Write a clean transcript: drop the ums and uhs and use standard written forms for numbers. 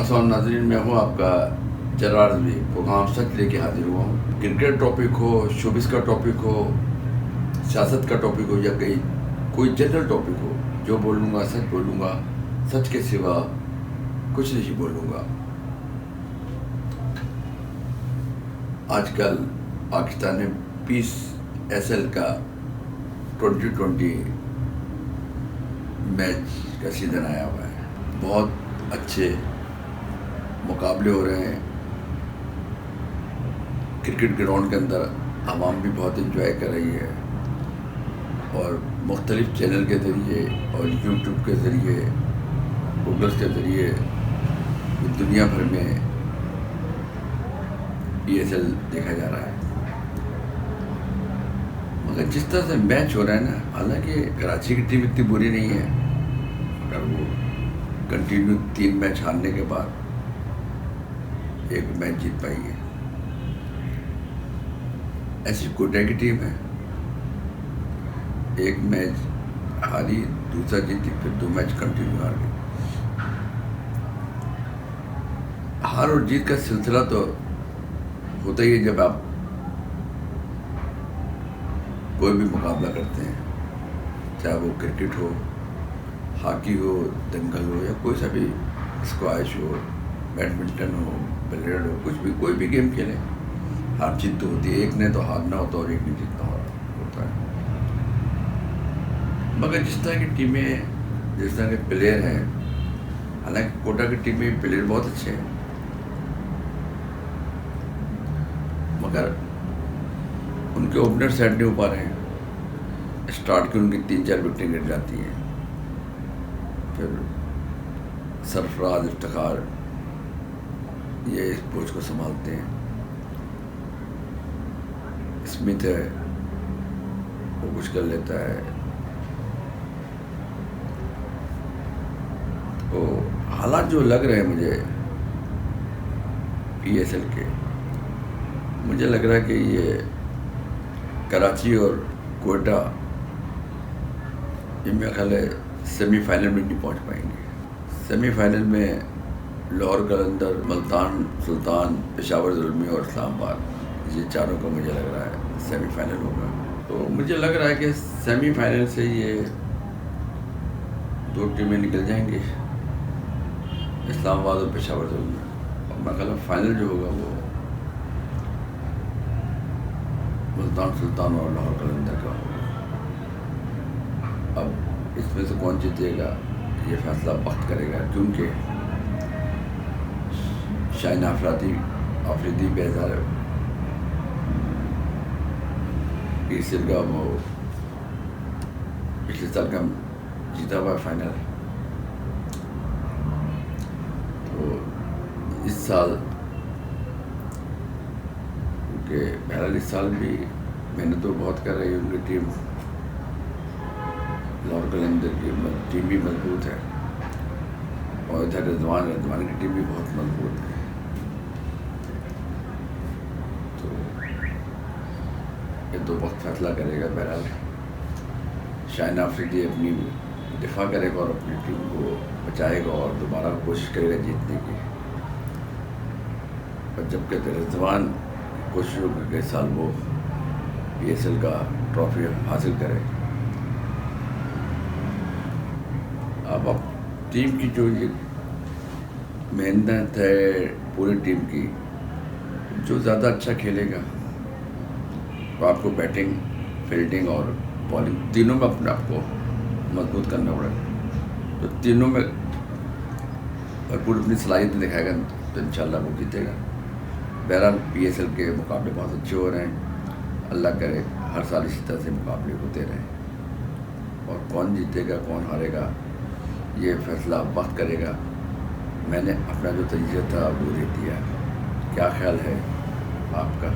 अस्सलाम नाज़रीन, मैं हूँ आपका जरार रिजवी। प्रोग्राम सच लेके हाजिर हुआ हूँ। क्रिकेट टॉपिक हो, शोबिस का टॉपिक हो, सियासत का टॉपिक हो या कोई जनरल टॉपिक हो, जो बोलूँगा सच बोलूँगा, सच के सिवा कुछ नहीं बोलूँगा। आजकल पाकिस्तान में 20 SL का 2020 मैच का सीज़न आया हुआ है। बहुत अच्छे मुकाबले हो रहे हैं। क्रिकेट ग्राउंड के अंदर आवाम भी बहुत इंजॉय कर रही है और मुख्तलिफ चैनल के ज़रिए और यूट्यूब के ज़रिए, गूगल के ज़रिए दुनिया भर में PSL देखा जा रहा है। मगर जिस तरह से मैच हो रहा है ना, हालांकि कराची की टीम इतनी बुरी नहीं है, मगर वो कंटिन्यू 3 मैच हारने के बाद एक मैच जीत पाई है। ऐसी कोटा की टीम है, एक मैच हारी, दूसरा जीती, फिर 2 मैच कंटिन्यू हार गई। हार और जीत का सिलसिला तो होता ही है जब आप कोई भी मुकाबला करते हैं, चाहे वो क्रिकेट हो, हॉकी हो, दंगल हो या कोई सा भी स्क्वैश हो, बैडमिंटन हो, बिलियर्ड हो, कुछ भी कोई भी गेम खेलें, हार जीत तो होती है। एक ने तो हारना होता और एक ने जीतना होता है। मगर जिस तरह की टीमें, जिस तरह के प्लेयर हैं, हालांकि कोटा की टीम में प्लेयर बहुत अच्छे हैं, मगर उनके ओपनर सेट नहीं हो पा रहे हैं। स्टार्ट की उनकी 3-4 विकेटें गिर जाती हैं, फिर सरफराज, इफ्तिखार ये इस पोच को संभालते हैं। स्मिथ है, वो कुछ कर लेता है। तो हालात जो लग रहे हैं मुझे PSL के, मुझे लग रहा है कि ये कराची और कोटा ये मेरा ख्याल है सेमीफाइनल में नहीं पहुंच पाएंगे। सेमीफाइनल में लाहौर, कलंदर, मुल्तान, सुल्तान, पेशावर ज़ुल्मी और इस्लामाबाद, ये चारों का मुझे लग रहा है सेमीफाइनल होगा। तो मुझे लग रहा है कि सेमीफाइनल से ये 2 टीमें निकल जाएंगी, इस्लामाबाद और पेशावर ज़ुल्मी। और मैं ख्याल फाइनल जो होगा वो मुल्तान, सुल्तान और लाहौर कलंदर का होगा। अब इसमें से कौन जीतेगा ये फैसला वक्त करेगा, क्योंकि शाइन आफरीदी बेहतर PSL का वो पिछले साल का जीता हुआ फाइनल। तो इस साल, क्योंकि बहरहाल इस साल भी मेहनत तो बहुत कर रही है उनकी टीम, लाहौर कलंदर की टीम भी मजबूत है और इधर रिजवान की टीम भी बहुत मजबूत है। तो ये तो वक्त फैसला करेगा। बहरहाल शाइन आफरीदी अपनी दिफा करेगा और अपनी टीम को बचाएगा और दोबारा कोशिश करेगा जीतने की। और जबकि रिजवान कोशिश होगी कि इस साल वो PSL का ट्रॉफी हासिल करे। अब टीम की जो ये मेहनत है पूरी टीम की, जो ज़्यादा अच्छा खेलेगा तो आपको बैटिंग, फील्डिंग और बॉलिंग तीनों में अपने आप को मजबूत करना पड़ेगा। तो तीनों में भरपूर अपनी सलाहियत दिखाएगा तो इंशाल्लाह वो जीतेगा। बहरहाल PSL के मुकाबले बहुत अच्छे हो रहे हैं। अल्लाह करे हर साल इसी तरह से मुकाबले होते रहें। और कौन जीतेगा कौन हारेगा ये फैसला वक्त करेगा। मैंने अपना जो तजज़िया था वो दे दिया। क्या ख्याल है आपका?